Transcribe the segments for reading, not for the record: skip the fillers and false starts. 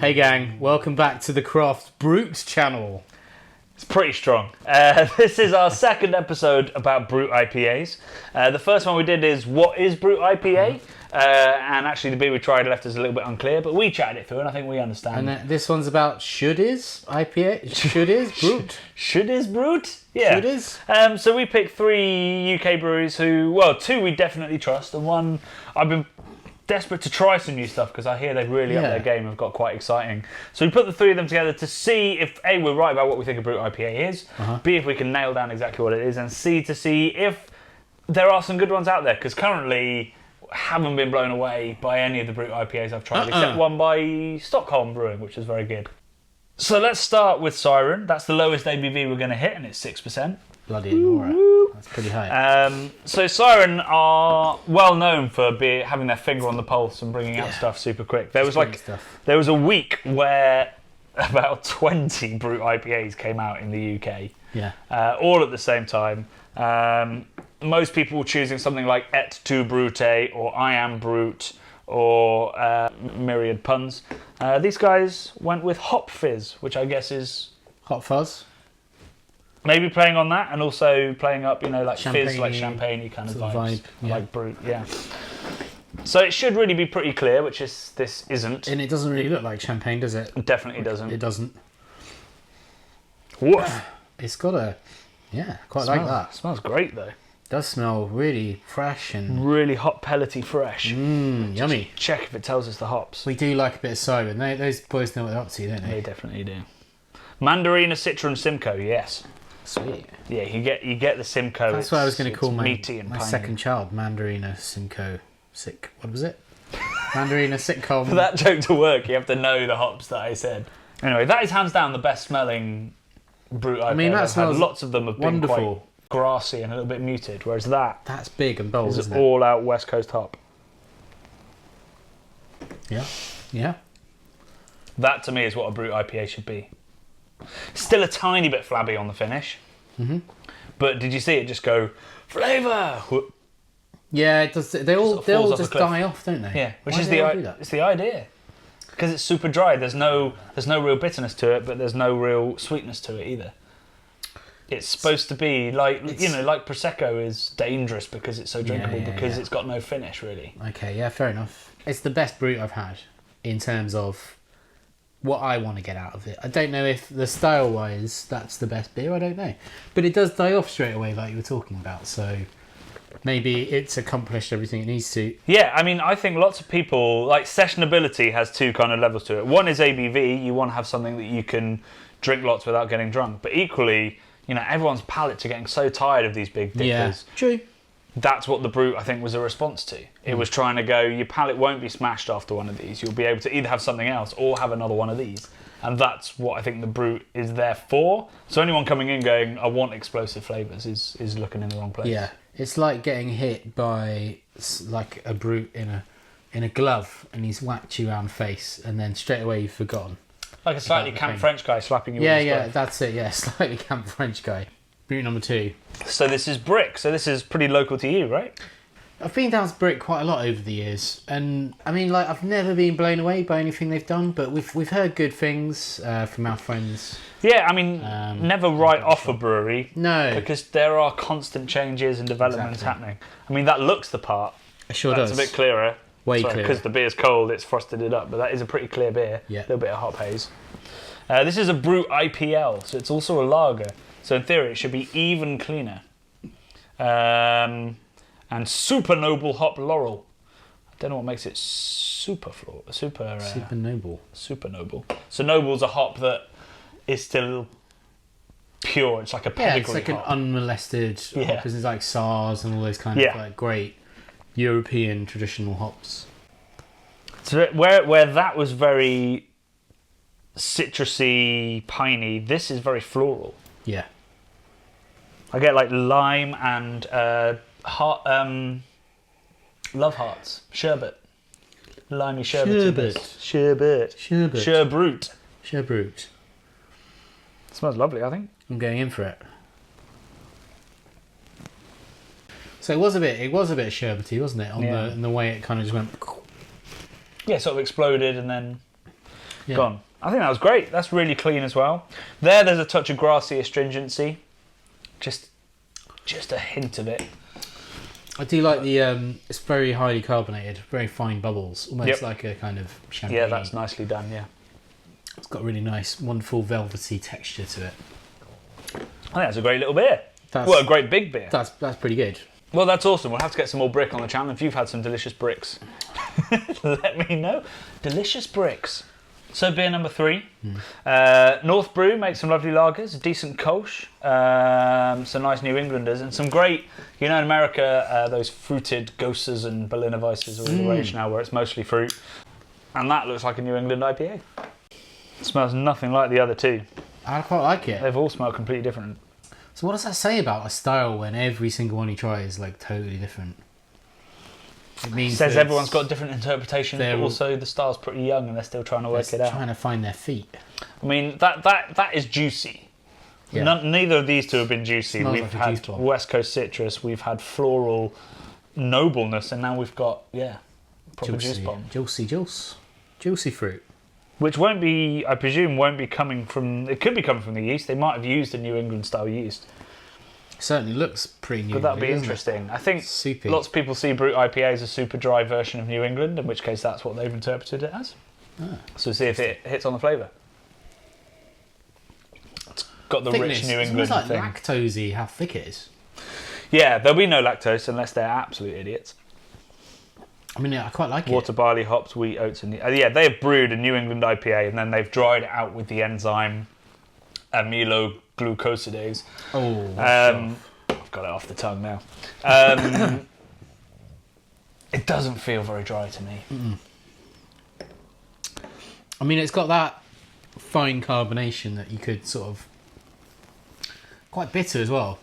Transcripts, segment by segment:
Hey gang, welcome back to the Craft Brut channel. It's pretty strong. This is our second episode about Brut IPAs. The first one we did is what is Brut IPA? And actually the beer we tried left us a little bit unclear, but we chatted it through and I think we understand. And this one's about should is IPA? Should is Brut? Should is Brut? Yeah. Should is? So we picked 3 UK breweries who, well, 2 we definitely trust and 1 I've been desperate to try some new stuff because I hear they've really upped their game and got quite exciting. So we put the 3 of them together to see if A, we're right about what we think a Brut IPA is, B, if we can nail down exactly what it is, and C, to see if there are some good ones out there, because currently haven't been blown away by any of the Brut IPAs I've tried, except one by Stockholm Brewing, which is very good. So let's start with Siren. That's the lowest ABV we're going to hit, and it's 6%. Bloody alright. That's pretty high. So Siren are well known for having their finger on the pulse and bringing out stuff super quick. There was a week where about 20 Brut IPAs came out in the UK. Yeah. All at the same time. Most people were choosing something like Et tu Brute or I am Brut or myriad puns. These guys went with Hop Fizz, which I guess is Hot fuzz. Maybe playing on that and also playing up, you know, like Fizz, like champagne-y kind of vibes. Yeah. Like Brut, yeah. So it should really be pretty clear, which is this isn't. And it doesn't really look like champagne, does it? It definitely doesn't. It doesn't. Woof. It's got a, like that. Smells great though. It does smell really fresh and really hot pellety fresh. Yummy. Check if it tells us the hops. We do like a bit of Siren. Those boys know what they're up to, don't they? They definitely do. Mandarina, Citra, and Simcoe, yes. Sweet. Yeah, you get the Simcoe. That's what I was going to call my my second child, Mandarina Simcoe Sick. What was it? Mandarina Sitcom. For that joke to work, you have to know the hops that I said. Anyway, that is hands down the best smelling Brut IPA. I mean, that smells lots of them have been wonderful. Quite grassy and a little bit muted, whereas that's big and bold, isn't it? All out West Coast hop. Yeah. Yeah. That to me is what a Brut IPA should be. Still a tiny bit flabby on the finish. But did you see it just go flavour? Yeah, it does. They all just die off, don't they? Yeah, which is it's the idea. Because it's super dry. There's no real bitterness to it, but there's no real sweetness to it either. It's supposed to be like like Prosecco is dangerous because it's so drinkable because it's got no finish really. Okay, yeah, fair enough. It's the best Brut I've had in terms of what I want to get out of it. I don't know if the style-wise that's the best beer. I don't know, but it does die off straight away, like you were talking about. So maybe it's accomplished everything it needs to. Yeah, I mean, I think lots of people like sessionability has 2 kind of levels to it. One is ABV. You want to have something that you can drink lots without getting drunk, but equally, you know, everyone's palates are getting so tired of these big dippers. Yeah, true. That's what the Brut, I think, was a response to. It was trying to go, your palate won't be smashed after one of these. You'll be able to either have something else or have another one of these. And that's what I think the Brut is there for. So anyone coming in going, I want explosive flavours is looking in the wrong place. Yeah, it's like getting hit by like a Brut in a glove and he's whacked you around the face and then straight away you've forgotten. Like a slightly camp French guy slapping you with his glove. That's it, yeah, slightly camp French guy. Brut number 2. So this is Brick, so this is pretty local to you, right? I've been down to Brick quite a lot over the years, and I mean, like, I've never been blown away by anything they've done, but we've heard good things from our friends. Yeah, I mean, never write off a brewery. No. Because there are constant changes and developments happening. I mean, that looks the part. It sure does. It's a bit clearer. Way clearer. Because the beer's cold, it's frosted it up, but that is a pretty clear beer. Yeah. A little bit of hop haze. This is a Brut IPL, so it's also a lager. So in theory, it should be even cleaner. And super noble hop laurel. I don't know what makes it super noble. Super noble. So noble's a hop that is still pure. It's like a pedigree it's like hop. an unmolested hop. It's like SARS and all those kind of like great European traditional hops. So where that was very citrusy, piney, this is very floral. Yeah. I get like lime and love hearts, sherbet, limey sherbet. Sherbet. Smells lovely, I think. I'm going in for it. So it was a bit sherbety, wasn't it? On the way it kind of just went. Yeah, sort of exploded and then gone. I think that was great. That's really clean as well. There's a touch of grassy astringency. Just a hint of it. I do like the, it's very highly carbonated, very fine bubbles, almost like a kind of champagne. Yeah, that's nicely done, yeah. It's got a really nice, wonderful velvety texture to it. I think that's a great little beer. Well, a great big beer. That's pretty good. Well, that's awesome. We'll have to get some more brick on the channel. If you've had some delicious bricks, let me know. Delicious bricks. So beer number 3. North Brew makes some lovely lagers, a decent Kolsch, some nice New Englanders, and some great, in America, those fruited Goses and Berliner Weisses are all the rage now, where it's mostly fruit. And that looks like a New England IPA. It smells nothing like the other two. I quite like it. They've all smelled completely different. So what does that say about a style when every single one you try is like totally different? It means says everyone's got different interpretations, but also the style's pretty young and they're still trying to work it out. Trying to find their feet. I mean, that is juicy. Yeah. Neither of these two have been juicy. Smells We've like a had juice bomb. West Coast citrus, we've had floral nobleness, and now we've got proper juice bomb. Juicy fruit. Which won't be, I presume, won't be coming from. It could be coming from the yeast. They might have used a New England style yeast. Certainly looks pretty New But England. that'd be interesting. I think Soupy. lots of people see Brut IPA as a super dry version of New England, in which case that's what they've interpreted it as. So see if it hits on the flavour. It's got the Thickness. rich New England It's almost thing. like lactosey how thick it is. Yeah, there'll be no lactose unless they're absolute idiots. I mean, I quite like Water, it. barley, hops, wheat, oats, and they have brewed a New England IPA and then they've dried it out with the enzyme amyloglucosidase. I've got it off the tongue now. It doesn't feel very dry to me. I mean, it's got that fine carbonation that you could sort of... Quite bitter as well.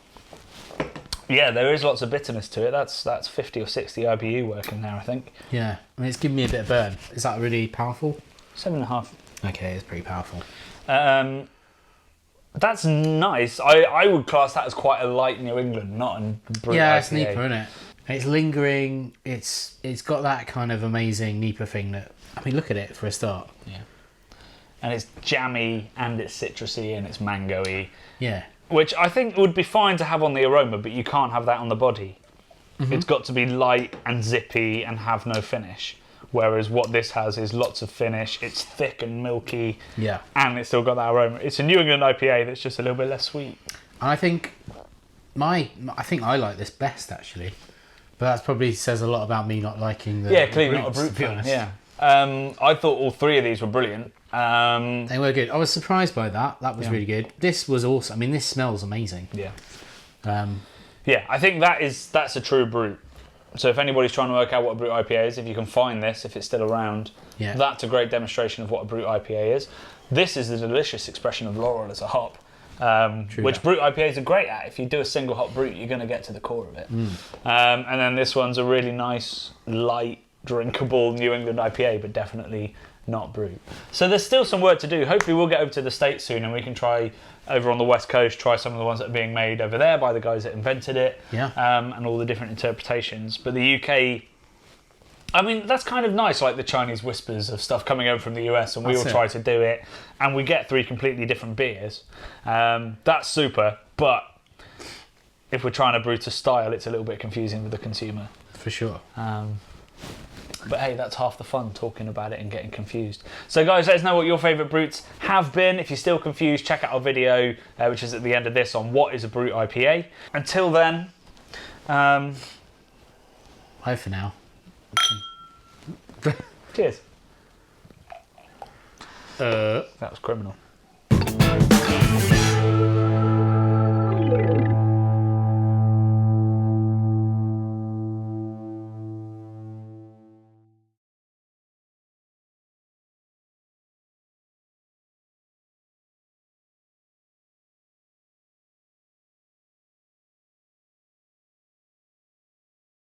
Yeah, there is lots of bitterness to it. That's 50 or 60 IBU working there, I think. Yeah, I mean, it's giving me a bit of burn. Is that really powerful? 7.5. Okay, it's pretty powerful. That's nice. I would class that as quite a light New England, not a Brut IPA. It's Nipah, isn't it? It's lingering. It's got that kind of amazing Nipah thing that... I mean, look at it for a start. Yeah. And it's jammy, and it's citrusy, and it's mango-y. Yeah. Which I think would be fine to have on the aroma, but you can't have that on the body. It's got to be light and zippy and have no finish. Whereas what this has is lots of finish, it's thick and milky, and it's still got that aroma. It's a New England IPA that's just a little bit less sweet. I think I like this best, actually. But that probably says a lot about me not liking the clearly not a Bruts, Brut to be fan. honest. Yeah. I thought all 3 of these were brilliant. They were good. I was surprised by that. That was really good. This was awesome. I mean, this smells amazing. Yeah. Yeah, I think that's a true Brut. So if anybody's trying to work out what a Brut IPA is, if you can find this, if it's still around, that's a great demonstration of what a Brut IPA is. This is the delicious expression of laurel as a hop, which Brut IPAs are great at. If you do a single hop Brut, you're going to get to the core of it. And then this one's a really nice, light, drinkable New England IPA, but definitely not Brut. So there's still some work to do. Hopefully we'll get over to the States soon and we can try over on the West Coast, try some of the ones that are being made over there by the guys that invented it, and all the different interpretations. But the UK, I mean, that's kind of nice, like the Chinese whispers of stuff coming over from the US, and we all try to do it, and we get 3 completely different beers. That's super, but if we're trying to brew to style, it's a little bit confusing with the consumer. For sure. But hey, that's half the fun, talking about it and getting confused. So guys, let us know what your favourite Bruts have been. If you're still confused, check out our video, which is at the end of this, on what is a Brut IPA. Until then, bye for now. Cheers. That was criminal.